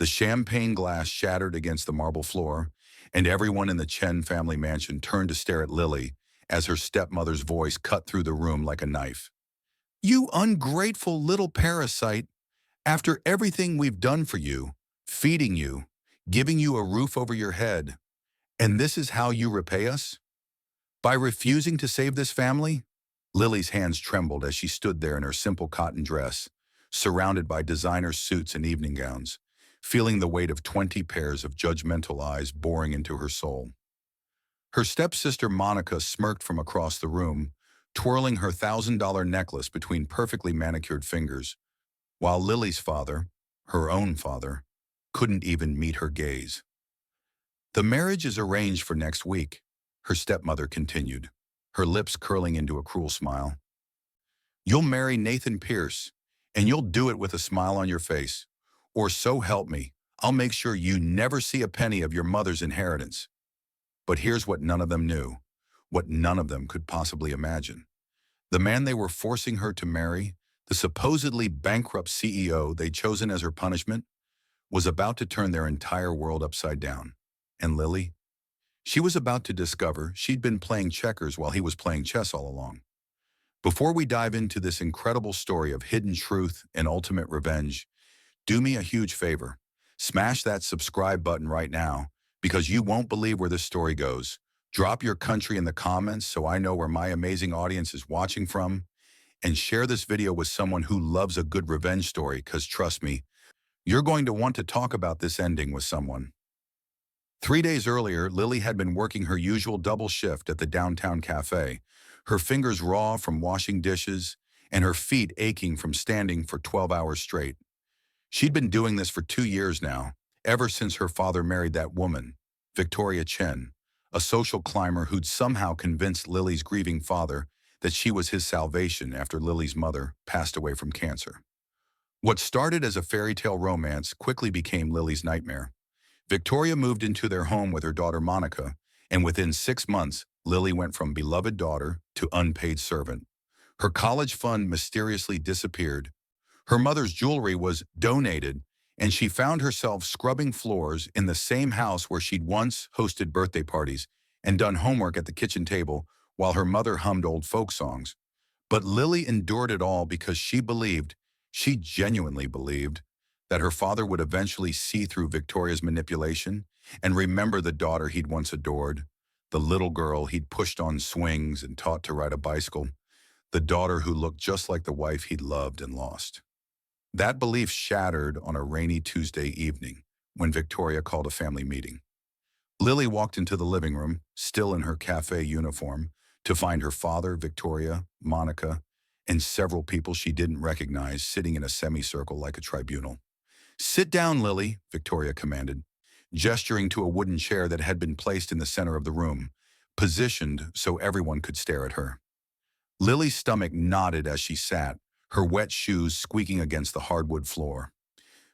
The champagne glass shattered against the marble floor, and everyone in the Chen family mansion turned to stare at Lily as her stepmother's voice cut through the room like a knife. "You ungrateful little parasite! After everything we've done for you, feeding you, giving you a roof over your head, and this is how you repay us? By refusing to save this family?" Lily's hands trembled as she stood there in her simple cotton dress, surrounded by designer suits and evening gowns, feeling the weight of 20 pairs of judgmental eyes boring into her soul. Her stepsister Monica smirked from across the room, twirling her $1,000 necklace between perfectly manicured fingers, while Lily's father, her own father, couldn't even meet her gaze. "The marriage is arranged for next week," her stepmother continued, her lips curling into a cruel smile. "You'll marry Nathan Pierce, and you'll do it with a smile on your face. Or so help me, I'll make sure you never see a penny of your mother's inheritance." But here's what none of them knew, what none of them could possibly imagine. The man they were forcing her to marry, the supposedly bankrupt CEO they'd chosen as her punishment, was about to turn their entire world upside down. And Lily? She was about to discover she'd been playing checkers while he was playing chess all along. Before we dive into this incredible story of hidden truth and ultimate revenge, do me a huge favor. Smash that subscribe button right now, because you won't believe where this story goes. Drop your country in the comments so I know where my amazing audience is watching from, and share this video with someone who loves a good revenge story, because trust me, you're going to want to talk about this ending with someone. 3 days earlier, Lily had been working her usual double shift at the downtown cafe, her fingers raw from washing dishes and her feet aching from standing for 12 hours straight. She'd been doing this for 2 years now, ever since her father married that woman, Victoria Chen, a social climber who'd somehow convinced Lily's grieving father that she was his salvation after Lily's mother passed away from cancer. What started as a fairy tale romance quickly became Lily's nightmare. Victoria moved into their home with her daughter Monica, and within 6 months, Lily went from beloved daughter to unpaid servant. Her college fund mysteriously disappeared. Her mother's jewelry was donated, and she found herself scrubbing floors in the same house where she'd once hosted birthday parties and done homework at the kitchen table while her mother hummed old folk songs. But Lily endured it all because she genuinely believed, that her father would eventually see through Victoria's manipulation and remember the daughter he'd once adored, the little girl he'd pushed on swings and taught to ride a bicycle, the daughter who looked just like the wife he'd loved and lost. That belief shattered on a rainy Tuesday evening when Victoria called a family meeting. Lily walked into the living room, still in her cafe uniform, to find her father, Victoria, Monica, and several people she didn't recognize sitting in a semicircle like a tribunal. "Sit down, Lily," Victoria commanded, gesturing to a wooden chair that had been placed in the center of the room, positioned so everyone could stare at her. Lily's stomach knotted as she sat, her wet shoes squeaking against the hardwood floor.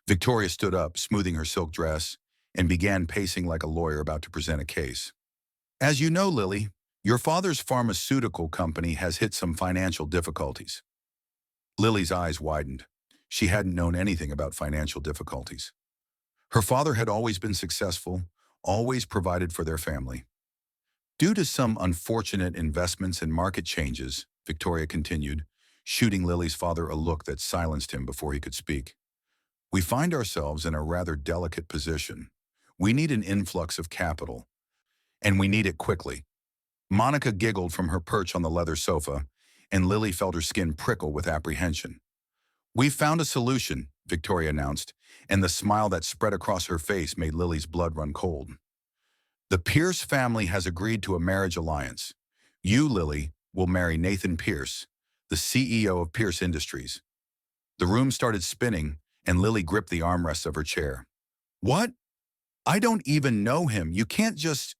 Victoria stood up, smoothing her silk dress, and began pacing like a lawyer about to present a case. "As you know, Lily, your father's pharmaceutical company has hit some financial difficulties." Lily's eyes widened. She hadn't known anything about financial difficulties. Her father had always been successful, always provided for their family. "Due to some unfortunate investments and market changes," Victoria continued, shooting Lily's father a look that silenced him before he could speak, "we find ourselves in a rather delicate position. We need an influx of capital, and we need it quickly." Monica giggled from her perch on the leather sofa, and Lily felt her skin prickle with apprehension. "We've found a solution," Victoria announced, and the smile that spread across her face made Lily's blood run cold. "The Pierce family has agreed to a marriage alliance. You, Lily, will marry Nathan Pierce, the CEO of Pierce Industries." The room started spinning, and Lily gripped the armrests of her chair. "What? I don't even know him. You can't just—"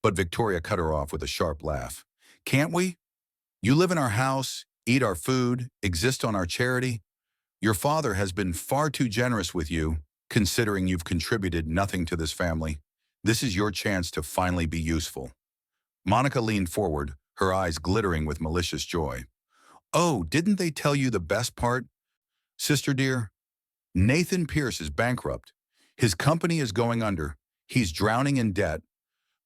But Victoria cut her off with a sharp laugh. "Can't we? You live in our house, eat our food, exist on our charity. Your father has been far too generous with you, considering you've contributed nothing to this family. This is your chance to finally be useful." Monica leaned forward, her eyes glittering with malicious joy. "Oh, didn't they tell you the best part, sister dear? Nathan Pierce is bankrupt. His company is going under. He's drowning in debt,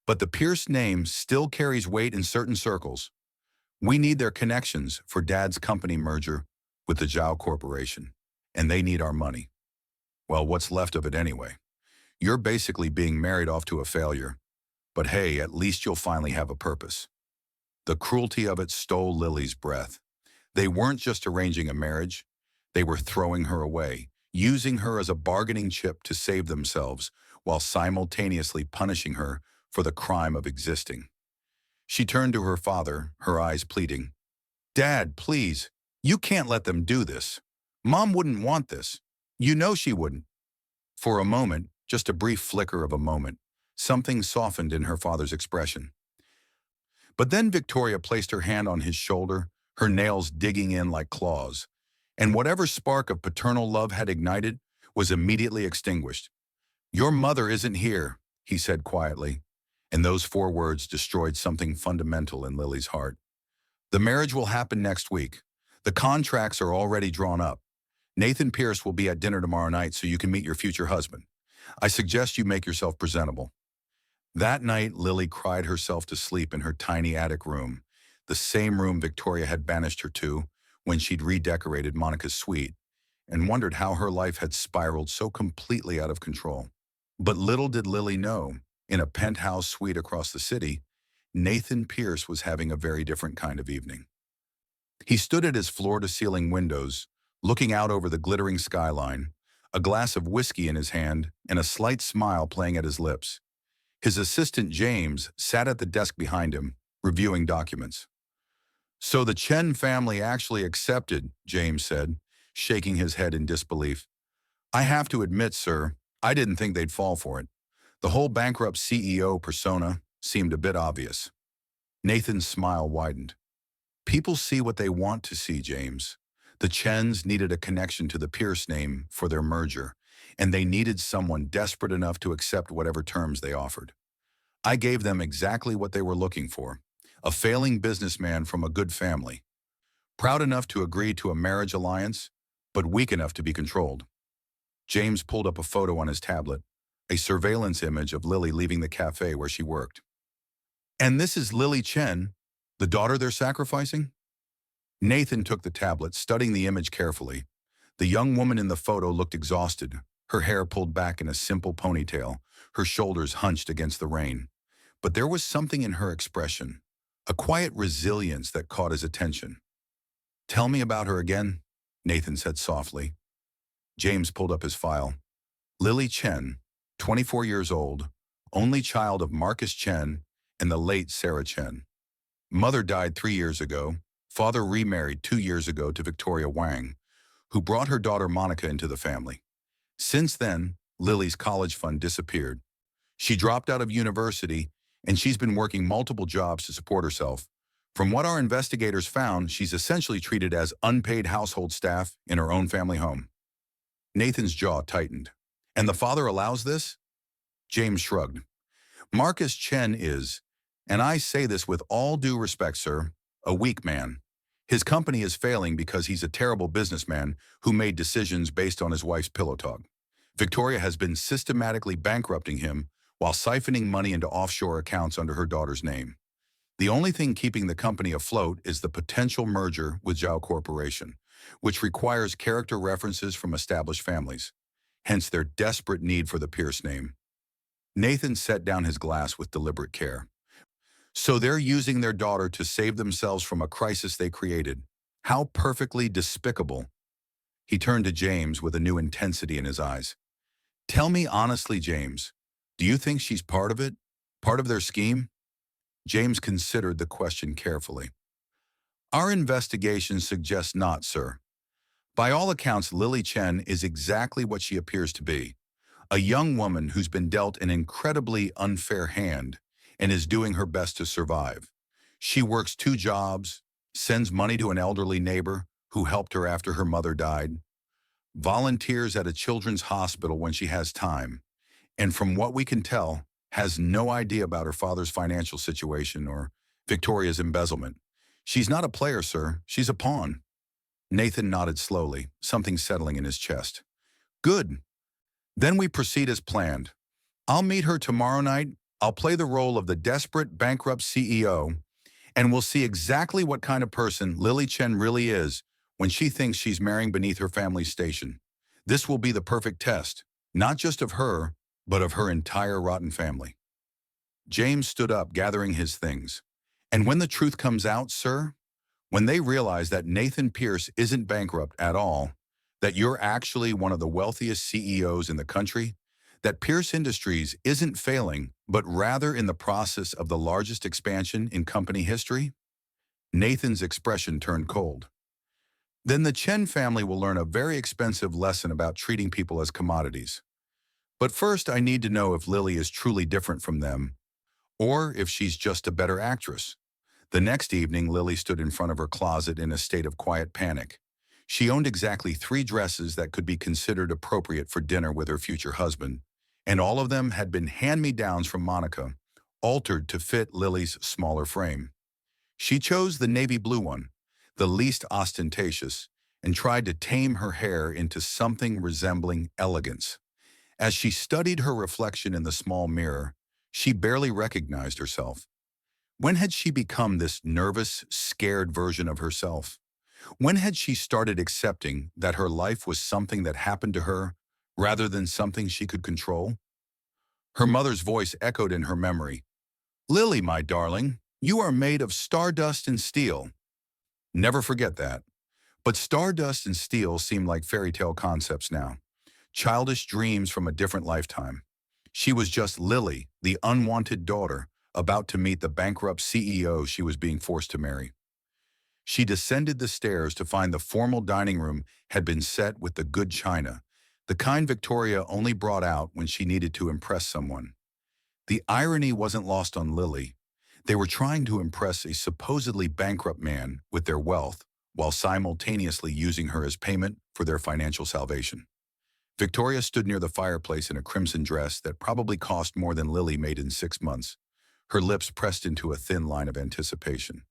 but the Pierce name still carries weight in certain circles. We need their connections for Dad's company merger with the Zhao Corporation, and they need our money. Well, what's left of it anyway? You're basically being married off to a failure, but hey, at least you'll finally have a purpose. The cruelty of it stole Lily's breath. They weren't just arranging a marriage, they were throwing her away, using her as a bargaining chip to save themselves, while simultaneously punishing her for the crime of existing. She turned to her father, her eyes pleading. Dad, please, you can't let them do this. Mom wouldn't want this. You know she wouldn't. For a moment, just a brief flicker of a moment, something softened in her father's expression. But then Victoria placed her hand on his shoulder, her nails digging in like claws, and whatever spark of paternal love had ignited was immediately extinguished. Your mother isn't here, he said quietly, and those 4 words destroyed something fundamental in Lily's heart. The marriage will happen next week. The contracts are already drawn up. Nathan Pierce will be at dinner tomorrow night so you can meet your future husband. I suggest you make yourself presentable. That night, Lily cried herself to sleep in her tiny attic room, the same room Victoria had banished her to when she'd redecorated Monica's suite, and wondered how her life had spiraled so completely out of control. But little did Lily know, in a penthouse suite across the city, Nathan Pierce was having a very different kind of evening. He stood at his floor-to-ceiling windows, looking out over the glittering skyline, a glass of whiskey in his hand and a slight smile playing at his lips. His assistant, James, sat at the desk behind him, reviewing documents. So the Chen family actually accepted, James said, shaking his head in disbelief. I have to admit, sir, I didn't think they'd fall for it. The whole bankrupt CEO persona seemed a bit obvious. Nathan's smile widened. People see what they want to see, James. The Chens needed a connection to the Pierce name for their merger, and they needed someone desperate enough to accept whatever terms they offered. I gave them exactly what they were looking for, a failing businessman from a good family, proud enough to agree to a marriage alliance, but weak enough to be controlled. James pulled up a photo on his tablet, a surveillance image of Lily leaving the cafe where she worked. And this is Lily Chen, the daughter they're sacrificing? Nathan took the tablet, studying the image carefully. The young woman in the photo looked exhausted, her hair pulled back in a simple ponytail, her shoulders hunched against the rain. But there was something in her expression, a quiet resilience that caught his attention. Tell me about her again, Nathan said softly. James pulled up his file. Lily Chen, 24 years old, only child of Marcus Chen and the late Sarah Chen. Mother died 3 years ago. Father remarried 2 years ago to Victoria Wang, who brought her daughter Monica into the family. Since then, Lily's college fund disappeared. She dropped out of university, and she's been working multiple jobs to support herself. From what our investigators found, she's essentially treated as unpaid household staff in her own family home. Nathan's jaw tightened. And the father allows this? James shrugged. Marcus Chen is, and I say this with all due respect, sir, a weak man. His company is failing because he's a terrible businessman who made decisions based on his wife's pillow talk. Victoria has been systematically bankrupting him while siphoning money into offshore accounts under her daughter's name. The only thing keeping the company afloat is the potential merger with Zhao Corporation, which requires character references from established families, hence their desperate need for the Pierce name. Nathan set down his glass with deliberate care. So they're using their daughter to save themselves from a crisis they created. How perfectly despicable. He turned to James with a new intensity in his eyes. Tell me honestly, James, do you think she's part of it? Part of their scheme? James considered the question carefully. Our investigation suggests not, sir. By all accounts, Lily Chen is exactly what she appears to be. A young woman who's been dealt an incredibly unfair hand and is doing her best to survive. She works 2 jobs, sends money to an elderly neighbor who helped her after her mother died, volunteers at a children's hospital when she has time, and from what we can tell, has no idea about her father's financial situation or Victoria's embezzlement. She's not a player, sir. She's a pawn. Nathan nodded slowly, something settling in his chest. Good. Then we proceed as planned. I'll meet her tomorrow night. I'll play the role of the desperate, bankrupt CEO, and we'll see exactly what kind of person Lily Chen really is when she thinks she's marrying beneath her family's station. This will be the perfect test, not just of her, but of her entire rotten family. James stood up, gathering his things. And when the truth comes out, sir, when they realize that Nathan Pierce isn't bankrupt at all, that you're actually one of the wealthiest CEOs in the country, that Pierce Industries isn't failing, but rather in the process of the largest expansion in company history, Nathan's expression turned cold. Then the Chen family will learn a very expensive lesson about treating people as commodities. But first, I need to know if Lily is truly different from them, or if she's just a better actress. The next evening, Lily stood in front of her closet in a state of quiet panic. She owned exactly 3 dresses that could be considered appropriate for dinner with her future husband, and all of them had been hand-me-downs from Monica, altered to fit Lily's smaller frame. She chose the navy blue one, the least ostentatious, and tried to tame her hair into something resembling elegance. As she studied her reflection in the small mirror, she barely recognized herself. When had she become this nervous, scared version of herself? When had she started accepting that her life was something that happened to her rather than something she could control? Her mother's voice echoed in her memory. "Lily, my darling, you are made of stardust and steel." Never forget that. But stardust and steel seem like fairy tale concepts now. Childish dreams from a different lifetime. She was just Lily, the unwanted daughter, about to meet the bankrupt CEO she was being forced to marry. She descended the stairs to find the formal dining room had been set with the good china, the kind Victoria only brought out when she needed to impress someone. The irony wasn't lost on Lily. They were trying to impress a supposedly bankrupt man with their wealth while simultaneously using her as payment for their financial salvation. Victoria stood near the fireplace in a crimson dress that probably cost more than Lily made in 6 months, her lips pressed into a thin line of anticipation.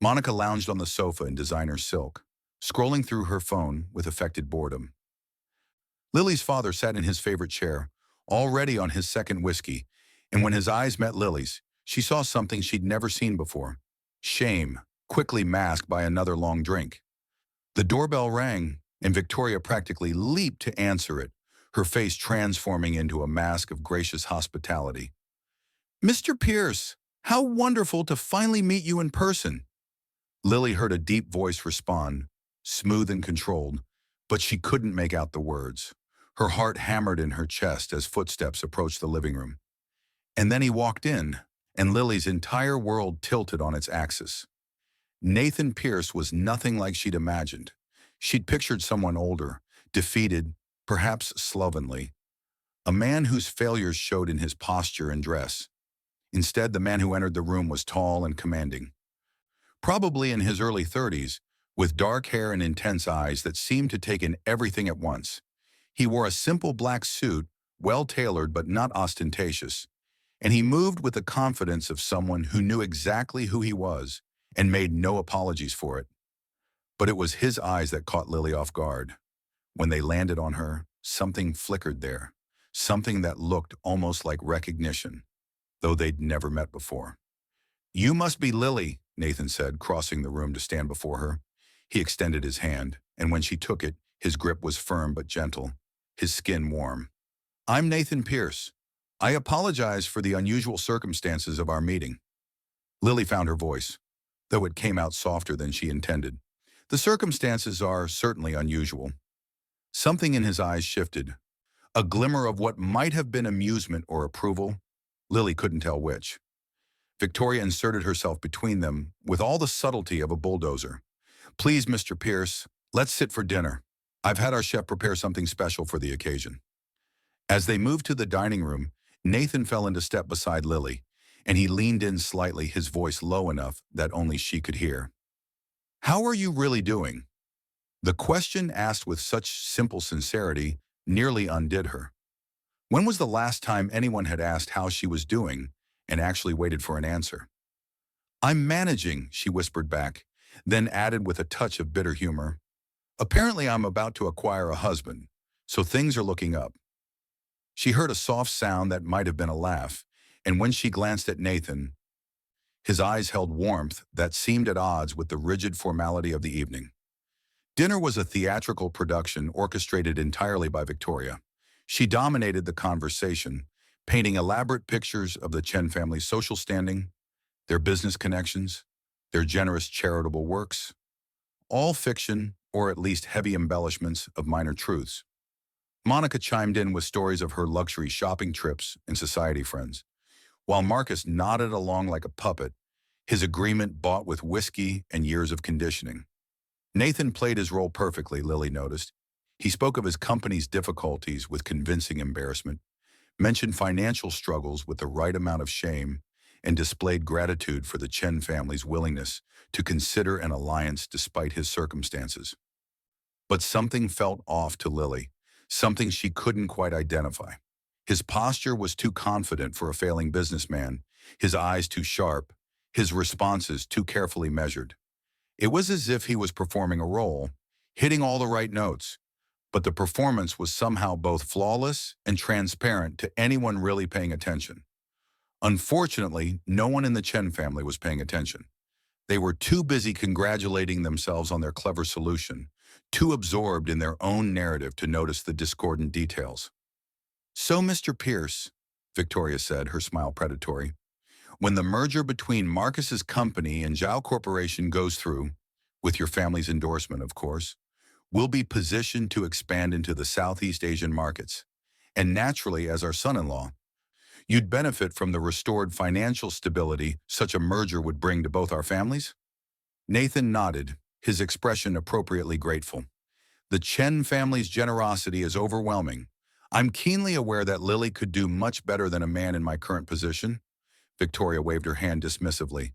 Monica lounged on the sofa in designer silk, scrolling through her phone with affected boredom. Lily's father sat in his favorite chair, already on his second whiskey, and when his eyes met Lily's, she saw something she'd never seen before. Shame, quickly masked by another long drink. The doorbell rang, and Victoria practically leaped to answer it, her face transforming into a mask of gracious hospitality. "Mr. Pierce, how wonderful to finally meet you in person." Lily heard a deep voice respond, smooth and controlled, but she couldn't make out the words. Her heart hammered in her chest as footsteps approached the living room. And then he walked in, and Lily's entire world tilted on its axis. Nathan Pierce was nothing like she'd imagined. She'd pictured someone older, defeated, perhaps slovenly. A man whose failures showed in his posture and dress. Instead, the man who entered the room was tall and commanding. Probably in his early 30s, with dark hair and intense eyes that seemed to take in everything at once. He wore a simple black suit, well-tailored but not ostentatious, and he moved with the confidence of someone who knew exactly who he was and made no apologies for it. But it was his eyes that caught Lily off guard. When they landed on her, something flickered there, something that looked almost like recognition, though they'd never met before. "You must be Lily," Nathan said, crossing the room to stand before her. He extended his hand, and when she took it, his grip was firm but gentle, his skin warm. "I'm Nathan Pierce. I apologize for the unusual circumstances of our meeting." Lily found her voice, though it came out softer than she intended. "The circumstances are certainly unusual." Something in his eyes shifted, a glimmer of what might have been amusement or approval. Lily couldn't tell which. Victoria inserted herself between them with all the subtlety of a bulldozer. "Please, Mr. Pierce, let's sit for dinner. I've had our chef prepare something special for the occasion." As they moved to the dining room, Nathan fell into step beside Lily, and he leaned in slightly, his voice low enough that only she could hear. "How are you really doing?" The question, asked with such simple sincerity, nearly undid her. When was the last time anyone had asked how she was doing and actually waited for an answer? "I'm managing," she whispered back, then added with a touch of bitter humor. "Apparently I'm about to acquire a husband, so things are looking up." She heard a soft sound that might have been a laugh, and when she glanced at Nathan, his eyes held warmth that seemed at odds with the rigid formality of the evening. Dinner was a theatrical production orchestrated entirely by Victoria. She dominated the conversation, painting elaborate pictures of the Chen family's social standing, their business connections, their generous charitable works, all fiction or at least heavy embellishments of minor truths. Monica chimed in with stories of her luxury shopping trips and society friends, while Marcus nodded along like a puppet, his agreement bought with whiskey and years of conditioning. Nathan played his role perfectly, Lily noticed. He spoke of his company's difficulties with convincing embarrassment, mentioned financial struggles with the right amount of shame, and displayed gratitude for the Chen family's willingness to consider an alliance despite his circumstances. But something felt off to Lily, something she couldn't quite identify. His posture was too confident for a failing businessman, his eyes too sharp, his responses too carefully measured. It was as if he was performing a role, hitting all the right notes, but the performance was somehow both flawless and transparent to anyone really paying attention. Unfortunately, no one in the Chen family was paying attention. They were too busy congratulating themselves on their clever solution, too absorbed in their own narrative to notice the discordant details. "So, Mr. Pierce," Victoria said, her smile predatory, "when the merger between Marcus's company and Zhao Corporation goes through, with your family's endorsement, of course, we'll be positioned to expand into the Southeast Asian markets. And naturally, as our son-in-law, you'd benefit from the restored financial stability such a merger would bring to both our families?" Nathan nodded, his expression appropriately grateful. "The Chen family's generosity is overwhelming. I'm keenly aware that Lily could do much better than a man in my current position." Victoria waved her hand dismissively.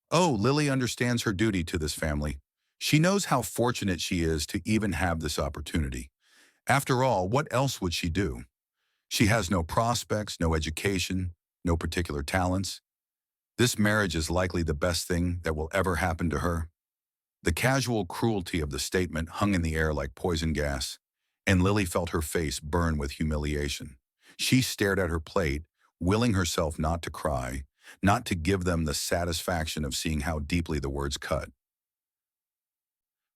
"Oh, Lily understands her duty to this family. She knows how fortunate she is to even have this opportunity. After all, what else would she do? She has no prospects, no education, no particular talents. This marriage is likely the best thing that will ever happen to her." The casual cruelty of the statement hung in the air like poison gas, and Lily felt her face burn with humiliation. She stared at her plate, willing herself not to cry, not to give them the satisfaction of seeing how deeply the words cut.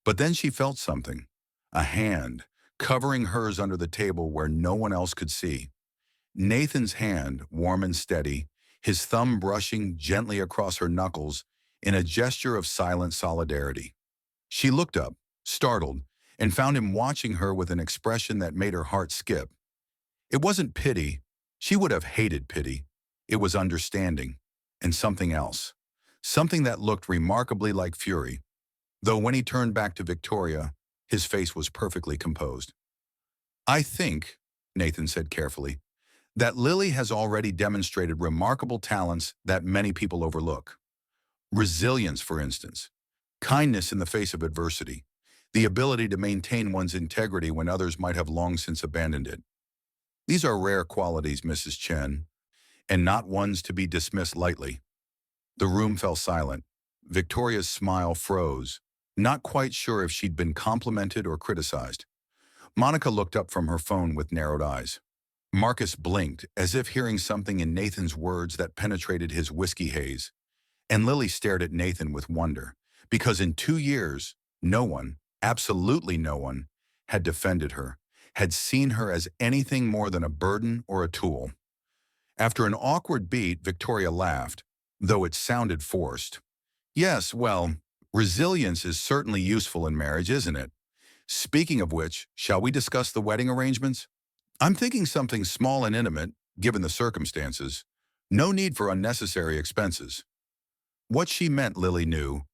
But then she felt something, a hand, covering hers under the table where no one else could see. Nathan's hand, warm and steady, his thumb brushing gently across her knuckles in a gesture of silent solidarity. She looked up, startled, and found him watching her with an expression that made her heart skip. It wasn't pity. She would have hated pity. It was understanding, and something else. Something that looked remarkably like fury, though when he turned back to Victoria, his face was perfectly composed. "I think," Nathan said carefully, "that Lily has already demonstrated remarkable talents that many people overlook. Resilience, for instance, kindness in the face of adversity, the ability to maintain one's integrity when others might have long since abandoned it. These are rare qualities, Mrs. Chen, and not ones to be dismissed lightly." The room fell silent. Victoria's smile froze, not quite sure if she'd been complimented or criticized. Monica looked up from her phone with narrowed eyes. Marcus blinked, as if hearing something in Nathan's words that penetrated his whiskey haze. And Lily stared at Nathan with wonder, because in 2 years, no one, absolutely no one, had defended her, had seen her as anything more than a burden or a tool. After an awkward beat, Victoria laughed, though it sounded forced. "Yes, well, resilience is certainly useful in marriage, isn't it? Speaking of which, shall we discuss the wedding arrangements? I'm thinking something small and intimate, given the circumstances. No need for unnecessary expenses." What she meant, Lily knew,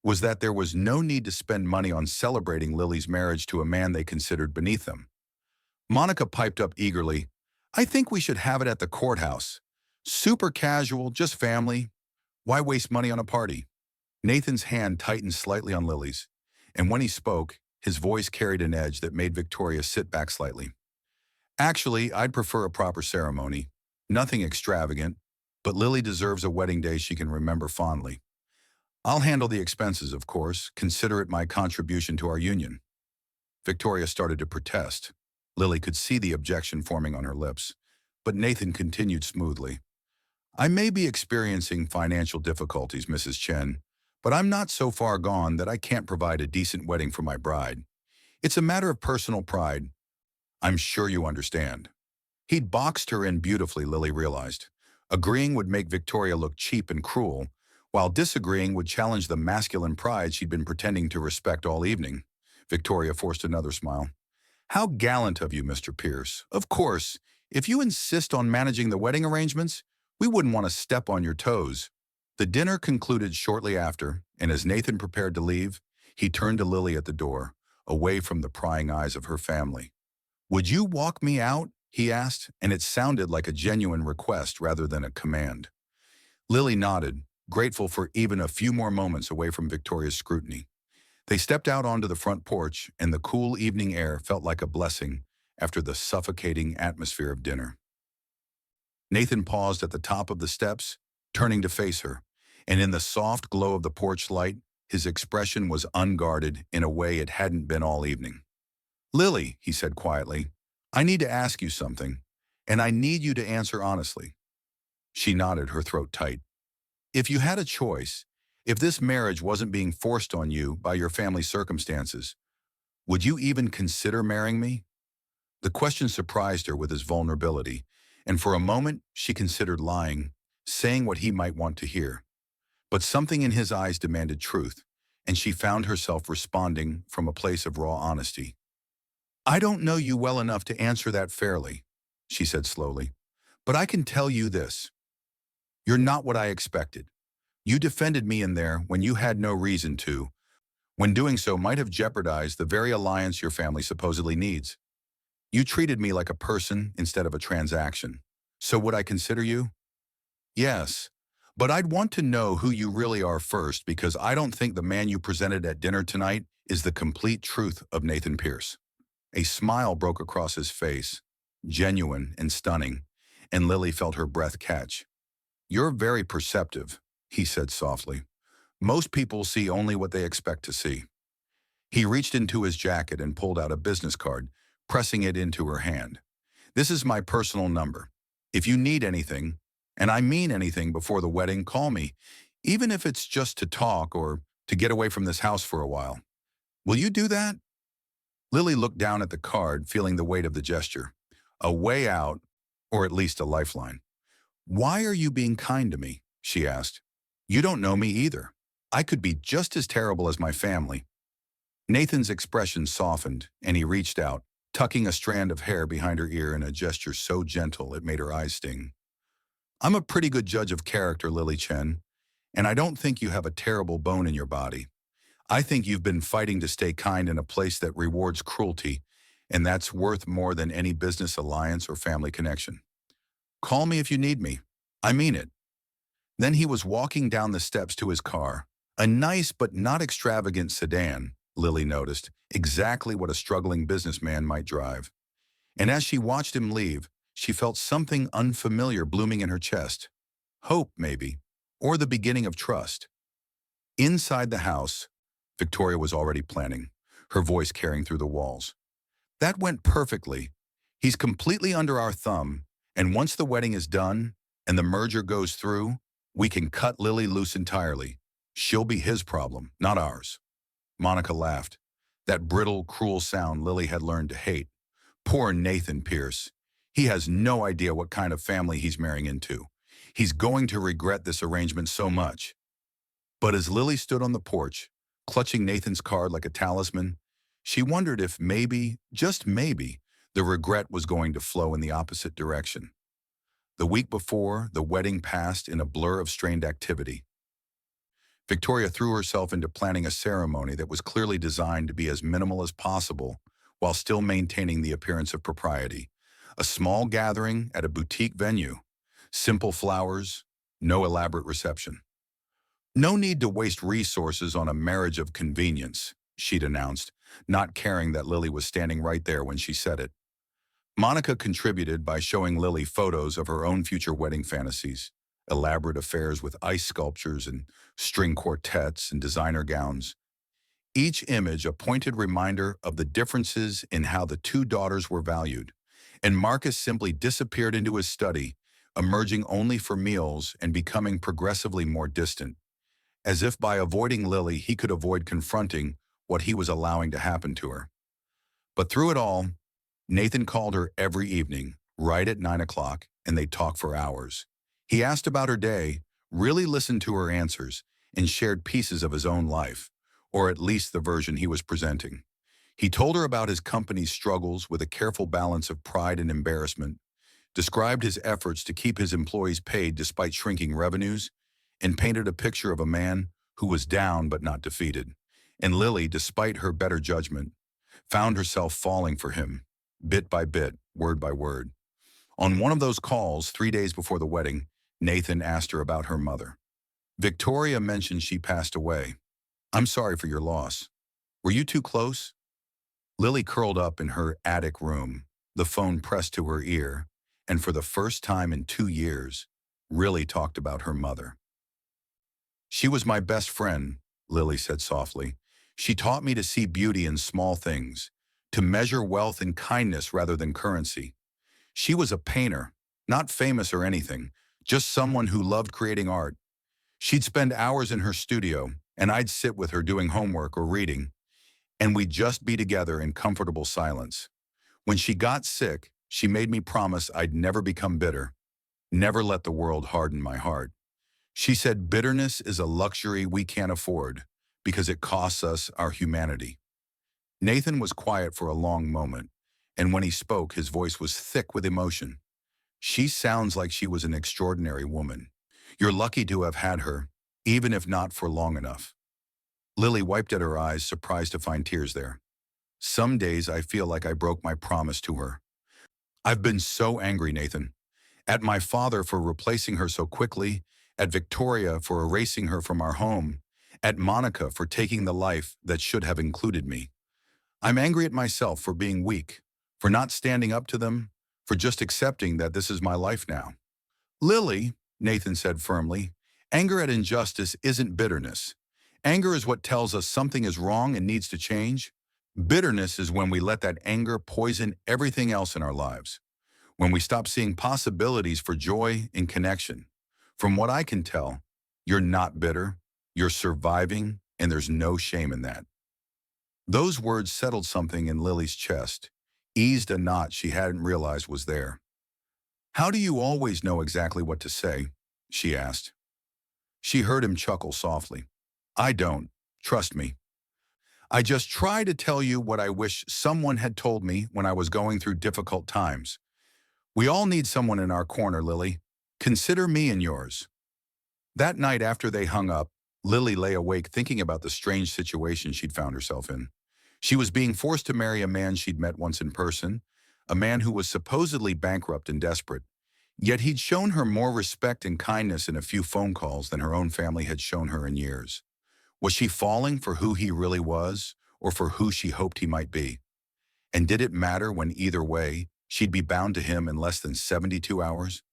was that there was no need to spend money on celebrating Lily's marriage to a man they considered beneath them. Monica piped up eagerly, "I think we should have it at the courthouse. Super casual, just family. Why waste money on a party?" Nathan's hand tightened slightly on Lily's, and when he spoke, his voice carried an edge that made Victoria sit back slightly. "Actually, I'd prefer a proper ceremony. Nothing extravagant, but Lily deserves a wedding day she can remember fondly. I'll handle the expenses, of course. Consider it my contribution to our union." Victoria started to protest. Lily could see the objection forming on her lips. But Nathan continued smoothly. I may be experiencing financial difficulties, Mrs. Chen, but I'm not so far gone that I can't provide a decent wedding for my bride. It's a matter of personal pride. I'm sure you understand. He'd boxed her in beautifully, Lily realized. Agreeing would make Victoria look cheap and cruel, while disagreeing would challenge the masculine pride she'd been pretending to respect all evening. Victoria forced another smile. How gallant of you, Mr. Pierce. Of course, if you insist on managing the wedding arrangements, we wouldn't want to step on your toes. The dinner concluded shortly after, and as Nathan prepared to leave, he turned to Lily at the door, away from the prying eyes of her family. Would you walk me out? He asked, and it sounded like a genuine request rather than a command. Lily nodded, grateful for even a few more moments away from Victoria's scrutiny. They stepped out onto the front porch, and the cool evening air felt like a blessing after the suffocating atmosphere of dinner. Nathan paused at the top of the steps, turning to face her, and in the soft glow of the porch light, his expression was unguarded in a way it hadn't been all evening. Lily, he said quietly, I need to ask you something, and I need you to answer honestly. She nodded, her throat tight. If you had a choice, if this marriage wasn't being forced on you by your family circumstances, would you even consider marrying me? The question surprised her with his vulnerability, and for a moment she considered lying, saying what he might want to hear. But something in his eyes demanded truth, and she found herself responding from a place of raw honesty. I don't know you well enough to answer that fairly, she said slowly, but I can tell you this. You're not what I expected. You defended me in there when you had no reason to, when doing so might have jeopardized the very alliance your family supposedly needs. You treated me like a person instead of a transaction. So would I consider you? Yes, but I'd want to know who you really are first because I don't think the man you presented at dinner tonight is the complete truth of Nathan Pierce. A smile broke across his face, genuine and stunning, and Lily felt her breath catch. You're very perceptive, he said softly. Most people see only what they expect to see. He reached into his jacket and pulled out a business card, pressing it into her hand. This is my personal number. If you need anything, and I mean anything before the wedding, call me, even if it's just to talk or to get away from this house for a while. Will you do that? Lily looked down at the card, feeling the weight of the gesture. A way out, or at least a lifeline. Why are you being kind to me? She asked. You don't know me either. I could be just as terrible as my family. Nathan's expression softened, and he reached out, tucking a strand of hair behind her ear in a gesture so gentle it made her eyes sting. I'm a pretty good judge of character, Lily Chen, and I don't think you have a terrible bone in your body. I think you've been fighting to stay kind in a place that rewards cruelty, and that's worth more than any business alliance or family connection. Call me if you need me. I mean it. Then he was walking down the steps to his car, a nice but not extravagant sedan, Lily noticed, exactly what a struggling businessman might drive. And as she watched him leave, she felt something unfamiliar blooming in her chest. Hope, maybe, or the beginning of trust. Inside the house, Victoria was already planning, her voice carrying through the walls. That went perfectly. He's completely under our thumb, and once the wedding is done and the merger goes through, we can cut Lily loose entirely. She'll be his problem, not ours. Monica laughed. That brittle, cruel sound Lily had learned to hate. Poor Nathan Pierce. He has no idea what kind of family he's marrying into. He's going to regret this arrangement so much. But as Lily stood on the porch, clutching Nathan's card like a talisman, she wondered if maybe, just maybe, the regret was going to flow in the opposite direction. The week before, the wedding passed in a blur of strained activity. Victoria threw herself into planning a ceremony that was clearly designed to be as minimal as possible while still maintaining the appearance of propriety. A small gathering at a boutique venue. Simple flowers, no elaborate reception. No need to waste resources on a marriage of convenience, she'd announced, not caring that Lily was standing right there when she said it. Monica contributed by showing Lily photos of her own future wedding fantasies, elaborate affairs with ice sculptures and string quartets and designer gowns. Each image a pointed reminder of the differences in how the two daughters were valued, and Marcus simply disappeared into his study, emerging only for meals and becoming progressively more distant, as if by avoiding Lily he could avoid confronting what he was allowing to happen to her. But through it all, Nathan called her every evening, right at 9 o'clock, and they talked for hours. He asked about her day, really listened to her answers, and shared pieces of his own life, or at least the version he was presenting. He told her about his company's struggles with a careful balance of pride and embarrassment, described his efforts to keep his employees paid despite shrinking revenues, and painted a picture of a man who was down but not defeated. And Lily, despite her better judgment, found herself falling for him, bit by bit, word by word. On one of those calls, 3 days before the wedding, Nathan asked her about her mother. Victoria mentioned she passed away. I'm sorry for your loss. Were you too close? Lily curled up in her attic room, the phone pressed to her ear, and for the first time in 2 years, really talked about her mother. She was my best friend, Lily said softly. She taught me to see beauty in small things, to measure wealth in kindness rather than currency. She was a painter, not famous or anything, just someone who loved creating art. She'd spend hours in her studio, and I'd sit with her doing homework or reading, and we'd just be together in comfortable silence. When she got sick, she made me promise I'd never become bitter, never let the world harden my heart. She said bitterness is a luxury we can't afford because it costs us our humanity. Nathan was quiet for a long moment, and when he spoke, his voice was thick with emotion. She sounds like she was an extraordinary woman. You're lucky to have had her, even if not for long enough. Lily wiped at her eyes, surprised to find tears there. Some days I feel like I broke my promise to her. I've been so angry, Nathan. At my father for replacing her so quickly, at Victoria for erasing her from our home, at Monica for taking the life that should have included me. I'm angry at myself for being weak, for not standing up to them, for just accepting that this is my life now. Lily, Nathan said firmly, anger at injustice isn't bitterness. Anger is what tells us something is wrong and needs to change. Bitterness is when we let that anger poison everything else in our lives, when we stop seeing possibilities for joy and connection. From what I can tell, you're not bitter, you're surviving, and there's no shame in that. Those words settled something in Lily's chest, eased a knot she hadn't realized was there. How do you always know exactly what to say? She asked. She heard him chuckle softly. I don't. Trust me. I just try to tell you what I wish someone had told me when I was going through difficult times. We all need someone in our corner, Lily. Consider me in yours. That night after they hung up, Lily lay awake thinking about the strange situation she'd found herself in. She was being forced to marry a man she'd met once in person, a man who was supposedly bankrupt and desperate. Yet he'd shown her more respect and kindness in a few phone calls than her own family had shown her in years. Was she falling for who he really was, or for who she hoped he might be? And did it matter when either way, she'd be bound to him in less than 72 hours?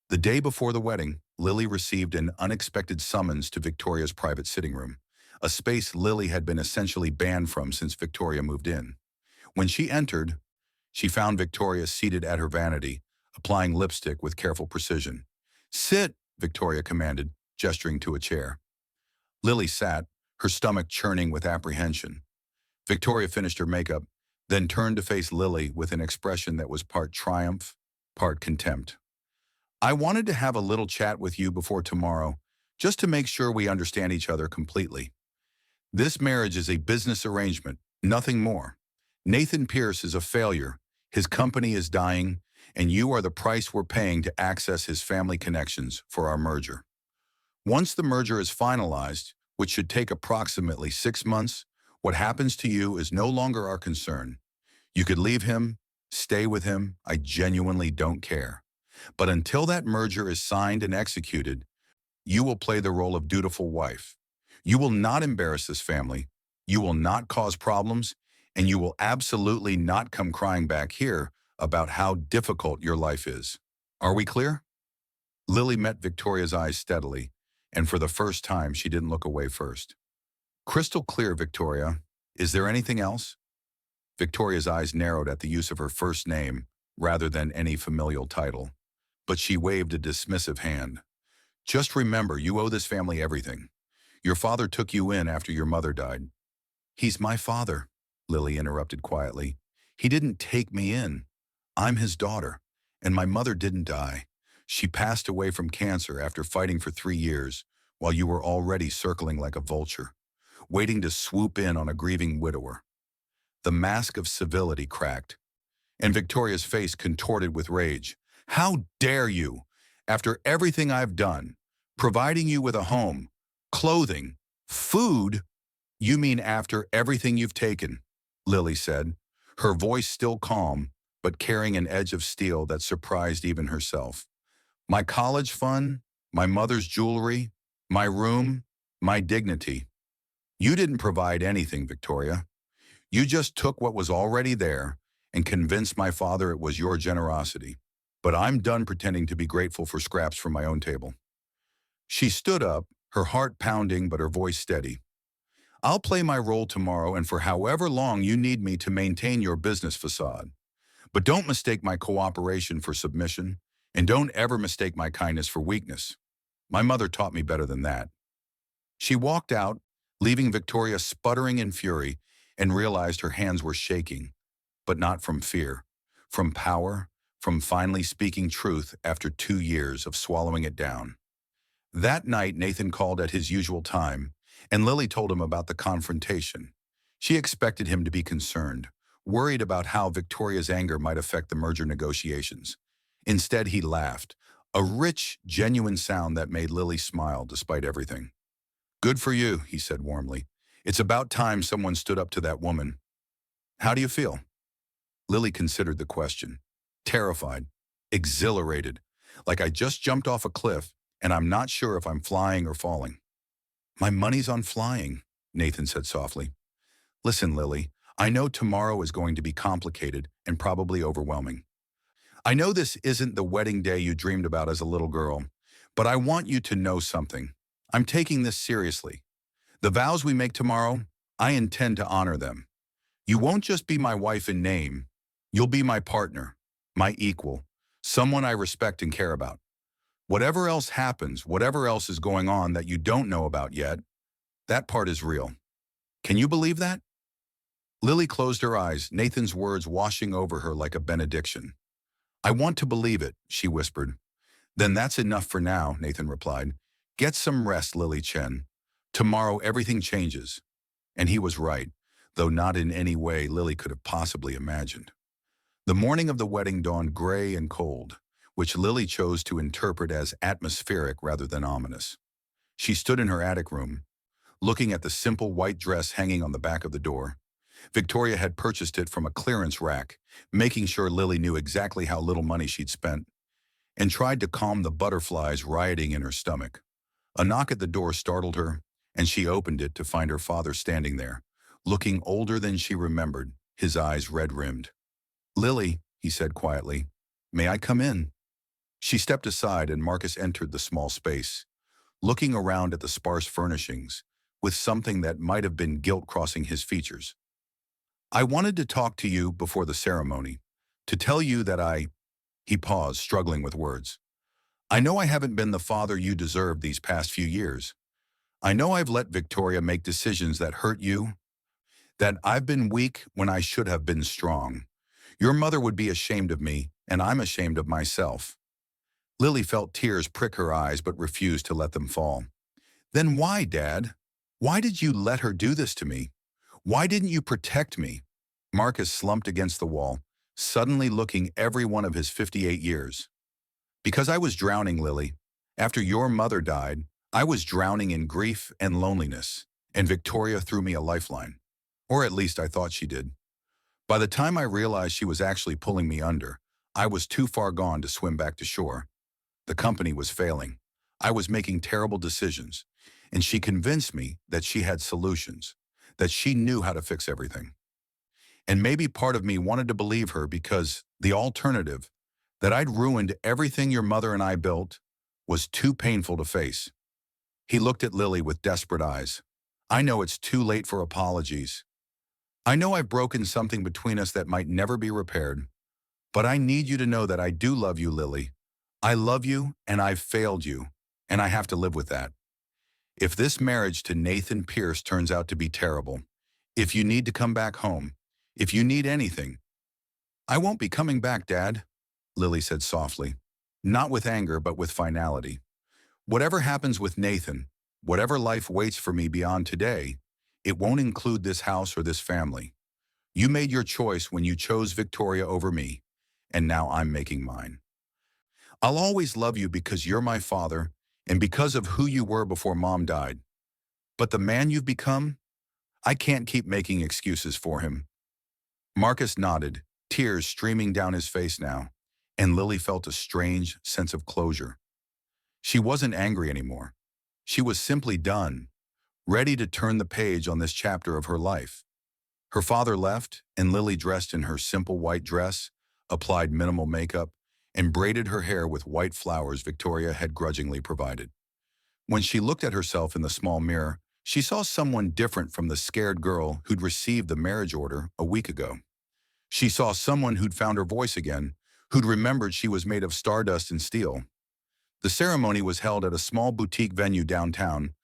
The day before the wedding, Lily received an unexpected summons to Victoria's private sitting room, a space Lily had been essentially banned from since Victoria moved in. When she entered, she found Victoria seated at her vanity, applying lipstick with careful precision. Sit, Victoria commanded, gesturing to a chair. Lily sat, her stomach churning with apprehension. Victoria finished her makeup, then turned to face Lily with an expression that was part triumph, part contempt. I wanted to have a little chat with you before tomorrow, just to make sure we understand each other completely. This marriage is a business arrangement, nothing more. Nathan Pierce is a failure, his company is dying, and you are the price we're paying to access his family connections for our merger. Once the merger is finalized, which should take approximately 6 months, what happens to you is no longer our concern. You could leave him, stay with him, I genuinely don't care. But until that merger is signed and executed, you will play the role of dutiful wife. You will not embarrass this family, you will not cause problems, and you will absolutely not come crying back here about how difficult your life is. Are we clear? Lily met Victoria's eyes steadily, and for the first time she didn't look away first. Crystal clear, Victoria. Is there anything else? Victoria's eyes narrowed at the use of her first name, rather than any familial title. But she waved a dismissive hand. Just remember, you owe this family everything. Your father took you in after your mother died. He's my father, Lily interrupted quietly. He didn't take me in. I'm his daughter, and my mother didn't die. She passed away from cancer after fighting for 3 years, while you were already circling like a vulture, waiting to swoop in on a grieving widower. The mask of civility cracked, and Victoria's face contorted with rage. How dare you? After everything I've done, providing you with a home, clothing, food, you mean after everything you've taken, Lily said, her voice still calm, but carrying an edge of steel that surprised even herself. My college fund, my mother's jewelry, my room, my dignity. You didn't provide anything, Victoria. You just took what was already there and convinced my father it was your generosity. But I'm done pretending to be grateful for scraps from my own table. She stood up, her heart pounding but her voice steady. I'll play my role tomorrow and for however long you need me to maintain your business facade. But don't mistake my cooperation for submission, and don't ever mistake my kindness for weakness. My mother taught me better than that. She walked out, leaving Victoria sputtering in fury, and realized her hands were shaking, but not from fear, from power, from finally speaking truth after 2 years of swallowing it down. That night, Nathan called at his usual time, and Lily told him about the confrontation. She expected him to be concerned, worried about how Victoria's anger might affect the merger negotiations. Instead, he laughed, a rich, genuine sound that made Lily smile despite everything. Good for you, he said warmly. It's about time someone stood up to that woman. How do you feel? Lily considered the question. Terrified, exhilarated, like I just jumped off a cliff and I'm not sure if I'm flying or falling. My money's on flying, Nathan said softly. Listen, Lily, I know tomorrow is going to be complicated and probably overwhelming. I know this isn't the wedding day you dreamed about as a little girl, but I want you to know something. I'm taking this seriously. The vows we make tomorrow, I intend to honor them. You won't just be my wife in name. You'll be my partner, my equal, someone I respect and care about. Whatever else happens, whatever else is going on that you don't know about yet, that part is real. Can you believe that? Lily closed her eyes, Nathan's words washing over her like a benediction. I want to believe it, she whispered. Then that's enough for now, Nathan replied. Get some rest, Lily Chen. Tomorrow everything changes. And he was right, though not in any way Lily could have possibly imagined. The morning of the wedding dawned gray and cold, which Lily chose to interpret as atmospheric rather than ominous. She stood in her attic room, looking at the simple white dress hanging on the back of the door. Victoria had purchased it from a clearance rack, making sure Lily knew exactly how little money she'd spent, and tried to calm the butterflies rioting in her stomach. A knock at the door startled her, and she opened it to find her father standing there, looking older than she remembered, his eyes red-rimmed. Lily, he said quietly, may I come in? She stepped aside and Marcus entered the small space, looking around at the sparse furnishings, with something that might have been guilt crossing his features. I wanted to talk to you before the ceremony, to tell you that he paused, struggling with words. I know I haven't been the father you deserved these past few years. I know I've let Victoria make decisions that hurt you, that I've been weak when I should have been strong. Your mother would be ashamed of me, and I'm ashamed of myself. Lily felt tears prick her eyes but refused to let them fall. Then why, Dad? Why did you let her do this to me? Why didn't you protect me? Marcus slumped against the wall, suddenly looking every one of his 58 years. Because I was drowning, Lily. After your mother died, I was drowning in grief and loneliness, and Victoria threw me a lifeline. Or at least I thought she did. By the time I realized she was actually pulling me under, I was too far gone to swim back to shore. The company was failing. I was making terrible decisions, and she convinced me that she had solutions, that she knew how to fix everything. And maybe part of me wanted to believe her because the alternative, that I'd ruined everything your mother and I built, was too painful to face. He looked at Lily with desperate eyes. I know it's too late for apologies. I know I've broken something between us that might never be repaired. But I need you to know that I do love you, Lily. I love you, and I've failed you, and I have to live with that. If this marriage to Nathan Pierce turns out to be terrible, if you need to come back home, if you need anything, I won't be coming back, Dad, Lily said softly, not with anger, but with finality. Whatever happens with Nathan, whatever life waits for me beyond today, it won't include this house or this family. You made your choice when you chose Victoria over me, and now I'm making mine. I'll always love you because you're my father and because of who you were before Mom died. But the man you've become, I can't keep making excuses for him. Marcus nodded, tears streaming down his face now, and Lily felt a strange sense of closure. She wasn't angry anymore. She was simply done, ready to turn the page on this chapter of her life. Her father left, and Lily, dressed in her simple white dress, applied minimal makeup, and braided her hair with white flowers Victoria had grudgingly provided. When she looked at herself in the small mirror, she saw someone different from the scared girl who'd received the marriage order a week ago. She saw someone who'd found her voice again, who'd remembered she was made of stardust and steel. The ceremony was held at a small boutique venue downtown,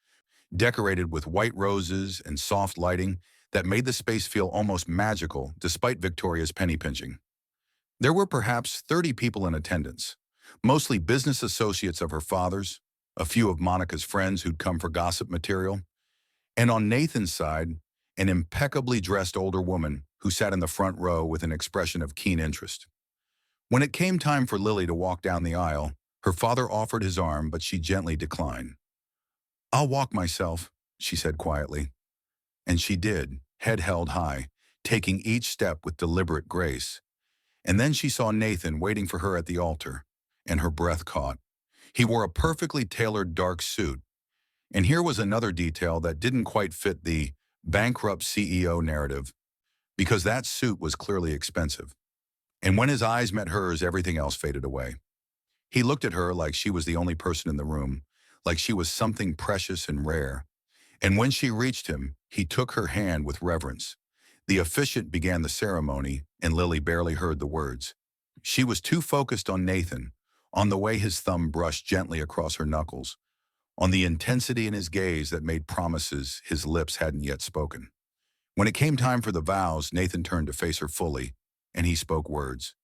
decorated with white roses and soft lighting that made the space feel almost magical despite Victoria's penny pinching. There were perhaps 30 people in attendance, mostly business associates of her father's, a few of Monica's friends who'd come for gossip material, and on Nathan's side, an impeccably dressed older woman who sat in the front row with an expression of keen interest. When it came time for Lily to walk down the aisle, her father offered his arm, but she gently declined. "I'll walk myself," she said quietly. And she did, head held high, taking each step with deliberate grace. And then she saw Nathan waiting for her at the altar, and her breath caught. He wore a perfectly tailored dark suit. And here was another detail that didn't quite fit the bankrupt CEO narrative, because that suit was clearly expensive. And when his eyes met hers, everything else faded away. He looked at her like she was the only person in the room, like she was something precious and rare. And when she reached him, he took her hand with reverence. The officiant began the ceremony, and Lily barely heard the words. She was too focused on Nathan, on the way his thumb brushed gently across her knuckles, on the intensity in his gaze that made promises his lips hadn't yet spoken. When it came time for the vows, Nathan turned to face her fully, and he spoke words.